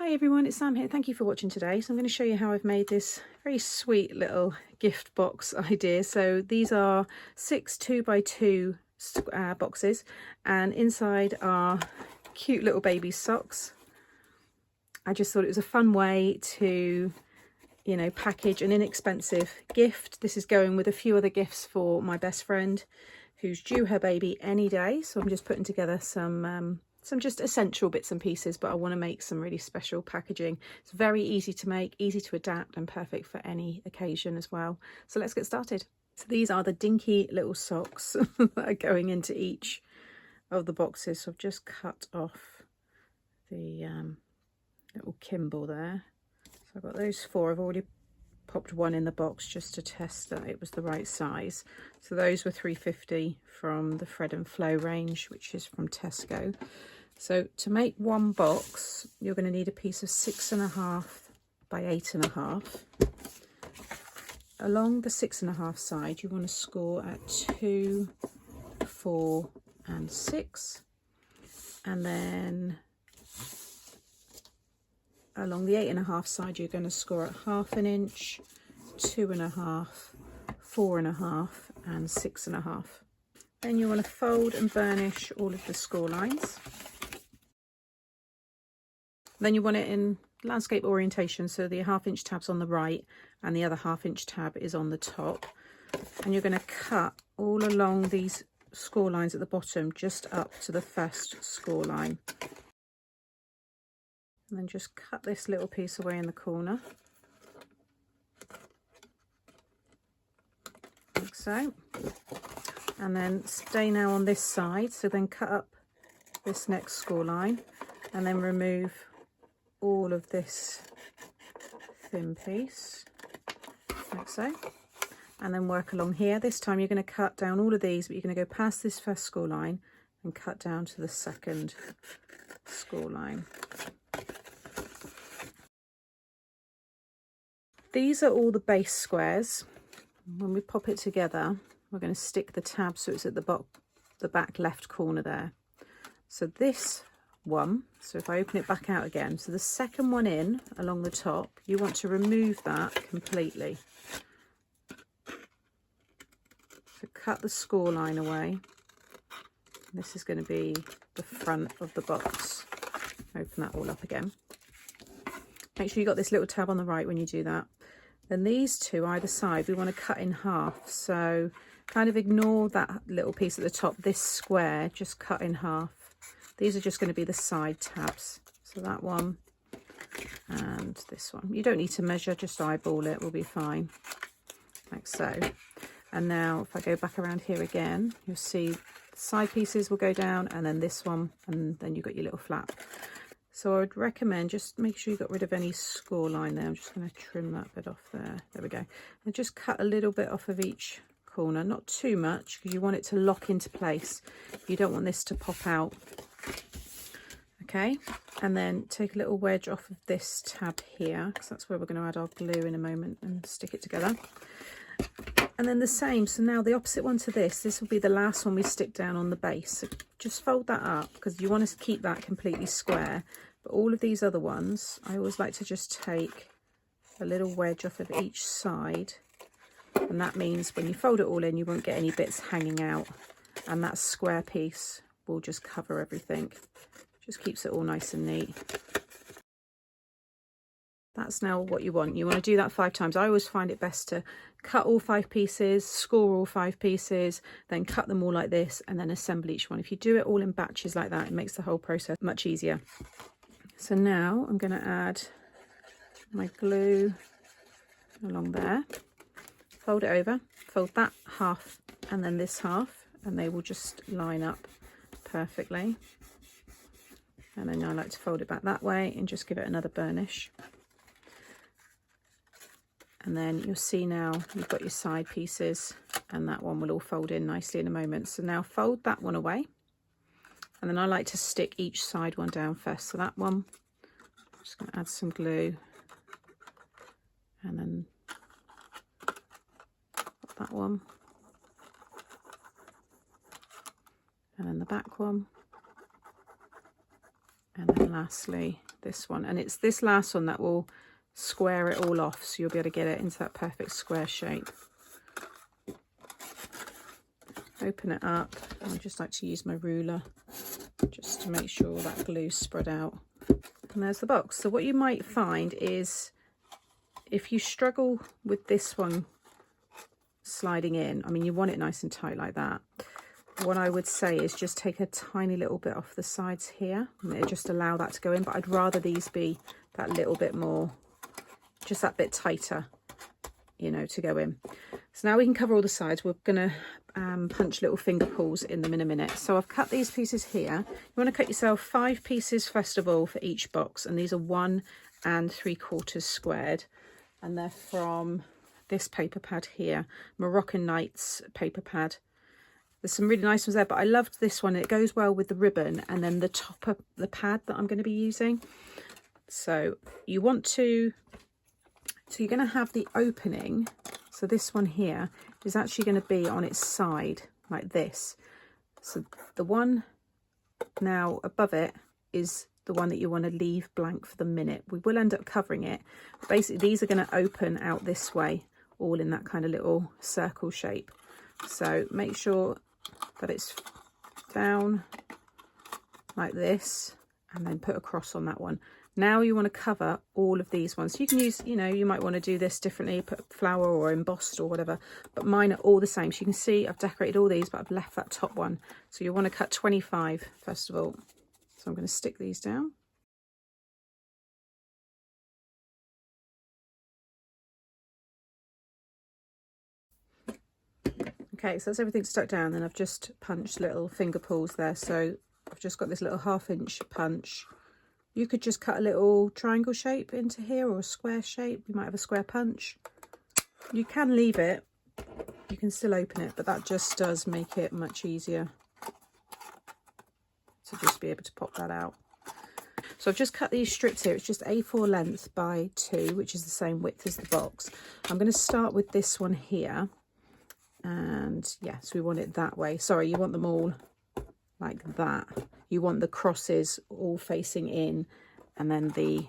Hi everyone, it's Sam here. Thank you for watching today. So I'm going to show you how I've made this very sweet little gift box idea. So these are 6 2x2 boxes, and inside are cute little baby socks. I just thought it was a fun way to, you know, package an inexpensive gift. This is going with a few other gifts for my best friend who's due her baby any day. So I'm just putting together some just essential bits and pieces, but I want to make some really special packaging. It's very easy to make, easy to adapt, and perfect for any occasion as well. So let's get started. So these are the dinky little socks that are going into each of the boxes. So I've just cut off the little Kimble there. So I've got those 4. I've already popped one in the box just to test that it was the right size. So those were £3.50 from the Thread and Flow range, which is from Tesco. So to make one box, you're going to need a piece of 6.5 by 8.5. Along the 6.5 side, you want to score at 2, 4 and 6. And then along the 8.5 side, you're going to score at 1/2 inch, 2.5, 4.5 and 6.5. Then you want to fold and burnish all of the score lines. Then you want it in landscape orientation, so the 1/2 inch tab's on the right and the other 1/2 inch tab is on the top. And you're going to cut all along these score lines at the bottom, just up to the first score line. And then just cut this little piece away in the corner, like so. And then stay now on this side, so then cut up this next score line and then remove all of this thin piece, like so. And then work along here. This time you're going to cut down all of these, but you're going to go past this first score line and cut down to the second score line. These are all the base squares. When we pop it together, we're going to stick the tab so it's at the back left corner there. So this one, so if I open it back out again, so the second one in along the top, you want to remove that completely. So cut the score line away. This is going to be the front of the box. Open that all up again. Make sure you got this little tab on the right when you do that. Then these two either side we want to cut in half, so kind of ignore that little piece at the top. This square, just cut in half. These are just going to be the side tabs, so that one and this one. You don't need to measure, just eyeball it, will be fine, like so. And now if I go back around here again, you'll see the side pieces will go down, and then this one, and then you've got your little flap. So I would recommend just make sure you got rid of any score line there. I'm just going to trim that bit off there. There we go. And just cut a little bit off of each corner, not too much, because you want it to lock into place. You don't want this to pop out. Okay, and then take a little wedge off of this tab here, because that's where we're going to add our glue in a moment and stick it together. And then the same, so now the opposite one to this will be the last one we stick down on the base. So just fold that up, because you want to keep that completely square. But all of these other ones, I always like to just take a little wedge off of each side. And that means when you fold it all in, you won't get any bits hanging out. And that square piece will just cover everything. Just keeps it all nice and neat. That's now what you want. You want to do that 5 times. I always find it best to cut all 5 pieces, score all 5 pieces, then cut them all like this, and then assemble each one. If you do it all in batches like that, it makes the whole process much easier. So now I'm going to add my glue along there. Fold it over, fold that half and then this half, and they will just line up perfectly. And then I like to fold it back that way and just give it another burnish. And then you'll see now you've got your side pieces, and that one will all fold in nicely in a moment. So now fold that one away, and then I like to stick each side one down first. So that one, I'm just going to add some glue, and then that one, and then the back one, and then lastly this one, and it's this last one that will square it all off, so you'll be able to get it into that perfect square shape. Open it up. I just like to use my ruler just to make sure that glue's spread out. And there's the box. So what you might find is if you struggle with this one sliding in, I mean, you want it nice and tight like that. What I would say is just take a tiny little bit off the sides here and just allow that to go in, but I'd rather these be that little bit more, just that bit tighter, you know, to go in. So now we can cover all the sides. We're gonna punch little finger pulls in them in a minute. So I've cut these pieces here. You want to cut yourself 5 pieces first of all for each box, and these are 1 3/4 squared, and they're from this paper pad here, Moroccan Nights paper pad. There's some really nice ones there, but I loved this one. It goes well with the ribbon and then the top of the pad that I'm going to be using. So you want to, so you're going to have the opening. So this one here is actually going to be on its side like this. So the one now above it is the one that you want to leave blank for the minute. We will end up covering it. Basically, these are going to open out this way, all in that kind of little circle shape. So make sure that it's down like this and then put a cross on that one. Now you want to cover all of these ones. You can use, you know, you might want to do this differently, put flower or embossed or whatever, but mine are all the same. So you can see I've decorated all these, but I've left that top one. So you want to cut 25 first of all. So I'm going to stick these down. Okay, so that's everything stuck down, and I've just punched little finger pulls there. So I've just got this little 1/2 inch punch. You could just cut a little triangle shape into here or a square shape. You might have a square punch. You can leave it, you can still open it, but that just does make it much easier to just be able to pop that out. So I've just cut these strips here. It's just A4 length by 2, which is the same width as the box. I'm going to start with this one here. And yes, we want it that way. Sorry, you want them all like that. You want the crosses all facing in and then the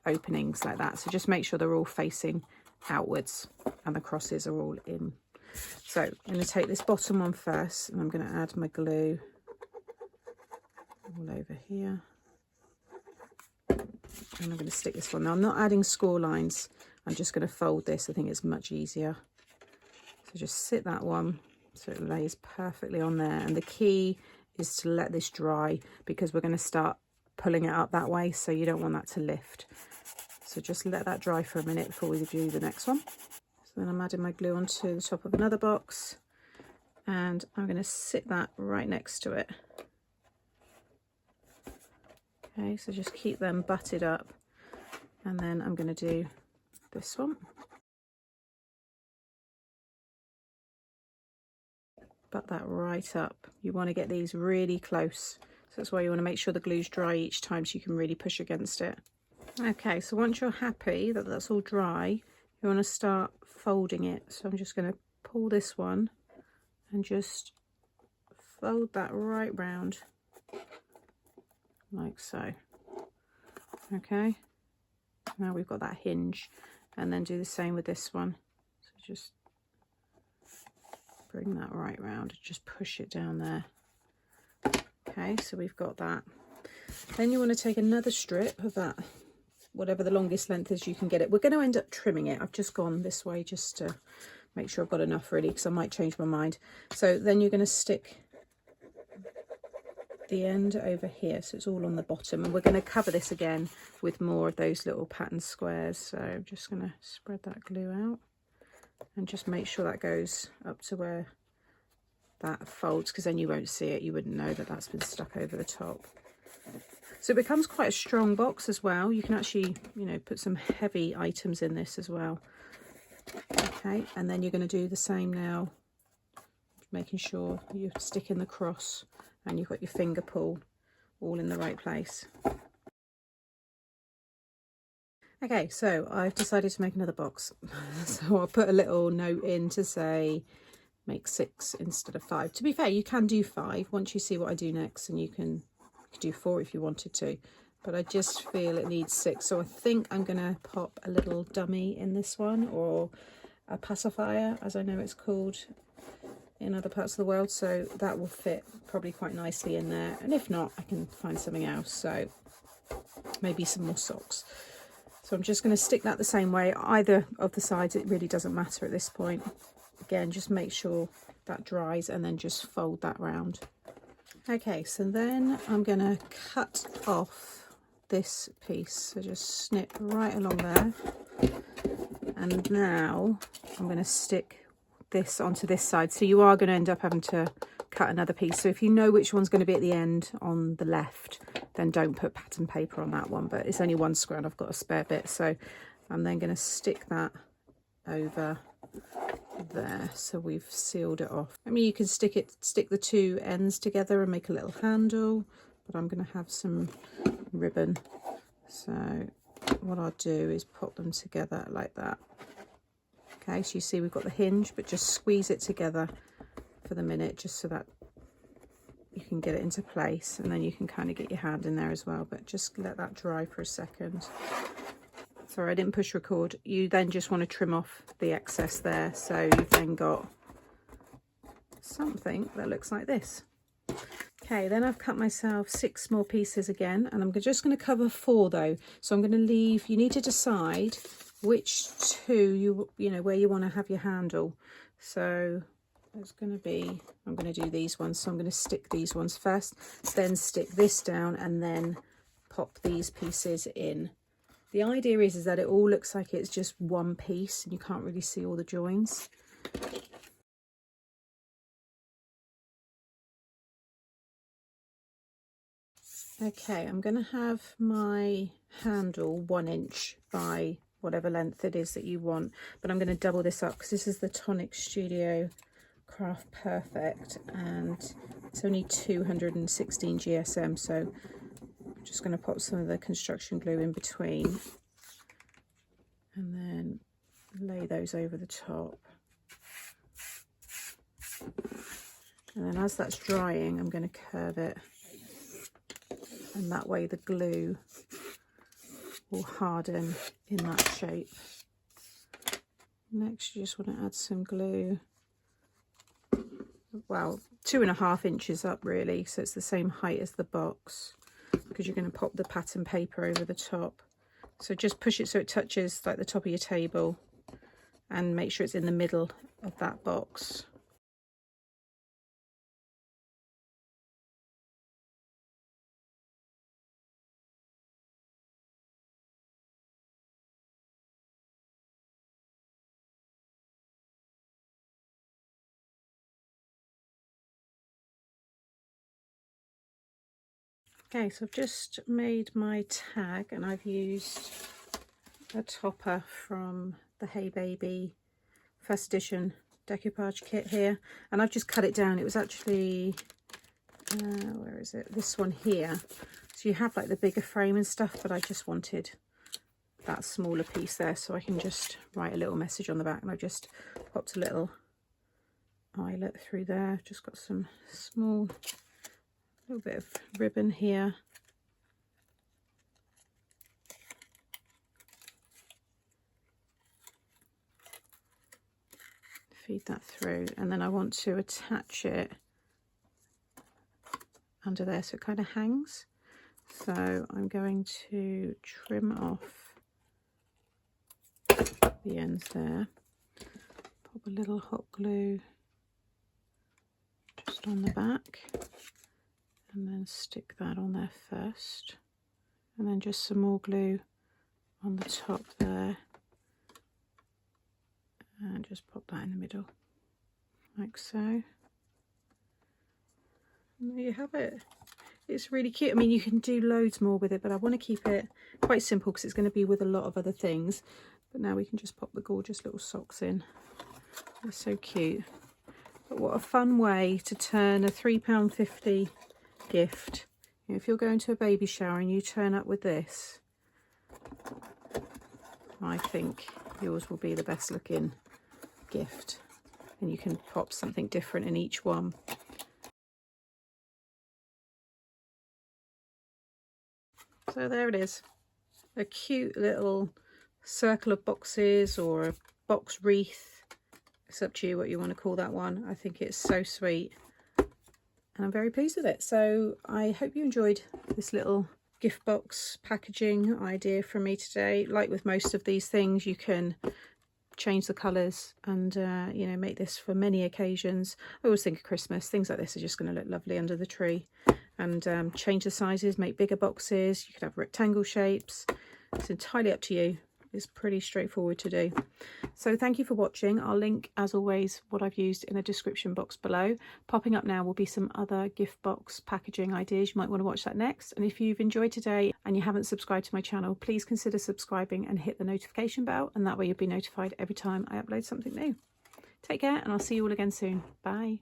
openings like that. So just make sure they're all facing outwards and the crosses are all in. So I'm going to take this bottom one first, and I'm going to add my glue all over here. And I'm going to stick this one. Now I'm not adding score lines. I'm just going to fold this. I think it's much easier. So just sit that one so it lays perfectly on there. And the key is to let this dry, because we're going to start pulling it up that way, so you don't want that to lift. So just let that dry for a minute before we do the next one. So then I'm adding my glue onto the top of another box, and I'm going to sit that right next to it. Okay, so just keep them butted up, and then I'm going to do this one. Butt that right up. You want to get these really close. So that's why you want to make sure the glue's dry each time, so you can really push against it. Okay, so once you're happy that that's all dry, you want to start folding it. So I'm just going to pull this one and just fold that right round like so. Okay, now we've got that hinge, and then do the same with this one. So just bring that right round, just push it down there. Okay, so we've got that. Then you want to take another strip of that, whatever the longest length is you can get it. We're going to end up trimming it. I've just gone this way just to make sure I've got enough really, because I might change my mind. So then you're going to stick the end over here, so it's all on the bottom, and we're going to cover this again with more of those little pattern squares. So I'm just going to spread that glue out and just make sure that goes up to where that folds, because then you won't see it, you wouldn't know that that's been stuck over the top. So it becomes quite a strong box as well. You can actually, you know, put some heavy items in this as well. Okay, and then you're going to do the same now, making sure you stick in the cross and you've got your finger pull all in the right place. Okay, so I've decided to make another box. So I'll put a little note in to say make 6 instead of 5. To be fair, you can do 5 once you see what I do next, and you can do 4 if you wanted to. but I just feel it needs 6. So I think I'm going to pop a little dummy in this one, or a pacifier, as I know it's called in other parts of the world. So that will fit probably quite nicely in there. And if not, I can find something else. So maybe some more socks. So I'm just going to stick that the same way. Either of the sides, it really doesn't matter at this point. Again, just make sure that dries and then just fold that round. Okay, so then I'm going to cut off this piece. So just snip right along there. And now I'm going to stick this onto this side. So you are going to end up having to cut another piece. So if you know which one's going to be at the end on the left, then don't put pattern paper on that one. But it's only one square and I've got a spare bit. So I'm then going to stick that over there, so we've sealed it off. I mean, you can stick the two ends together and make a little handle, but I'm going to have some ribbon. So what I'll do is pop them together like that. Okay, so you see we've got the hinge, but just squeeze it together for the minute, just so that you can get it into place, and then you can kind of get your hand in there as well, but just let that dry for a second. Sorry, I didn't push record. You then just want to trim off the excess there, so you've then got something that looks like this. Okay, then I've cut myself 6 small pieces again, and I'm just going to cover 4 though. So I'm going to leave, you need to decide which 2 you know where you want to have your handle. So it's going to be, I'm going to do these ones, so I'm going to stick these ones first, then stick this down, and then pop these pieces in. The idea is that it all looks like it's just one piece and you can't really see all the joins. Okay, I'm going to have my handle 1 inch by whatever length it is that you want, but I'm going to double this up because this is the Tonic Studio Craft Perfect and it's only 216 GSM, so I'm just going to pop some of the construction glue in between and then lay those over the top. And then as that's drying, I'm going to curve it, and that way the glue will harden in that shape. Next, you just want to add some glue, well, 2.5 inches up really, so it's the same height as the box, because you're going to pop the pattern paper over the top. So just push it so it touches like the top of your table and make sure it's in the middle of that box. Okay, so I've just made my tag and I've used a topper from the Hey Baby first edition decoupage kit here, and I've just cut it down. It was actually where is it, this one here. So you have like the bigger frame and stuff, but I just wanted that smaller piece there so I can just write a little message on the back, and I just popped a little eyelet through there. Just got some small little bit of ribbon here. Feed that through, and then I want to attach it under there so it kind of hangs. So I'm going to trim off the ends there, pop a little hot glue just on the back, and then stick that on there first, and then just some more glue on the top there, and just pop that in the middle like so. And there you have it. It's really cute. I mean, you can do loads more with it, but I want to keep it quite simple because it's going to be with a lot of other things. But now we can just pop the gorgeous little socks in. They're so cute. But what a fun way to turn a £3.50 gift. You know, if you're going to a baby shower and you turn up with this, I think yours will be the best looking gift. And you can pop something different in each one. So there it is, a cute little circle of boxes or a box wreath. It's up to you what you want to call that one. I think it's so sweet and I'm very pleased with it. So I hope you enjoyed this little gift box packaging idea from me today. Like with most of these things, you can change the colours and you know, make this for many occasions. I always think of Christmas, things like this are just going to look lovely under the tree. And change the sizes, make bigger boxes. You could have rectangle shapes. It's entirely up to you. It's pretty straightforward to do. So thank you for watching. I'll link, as always, what I've used in the description box below. Popping up now will be some other gift box packaging ideas. You might want to watch that next. And if you've enjoyed today and you haven't subscribed to my channel, please consider subscribing and hit the notification bell, and that way you'll be notified every time I upload something new. Take care, and I'll see you all again soon. Bye.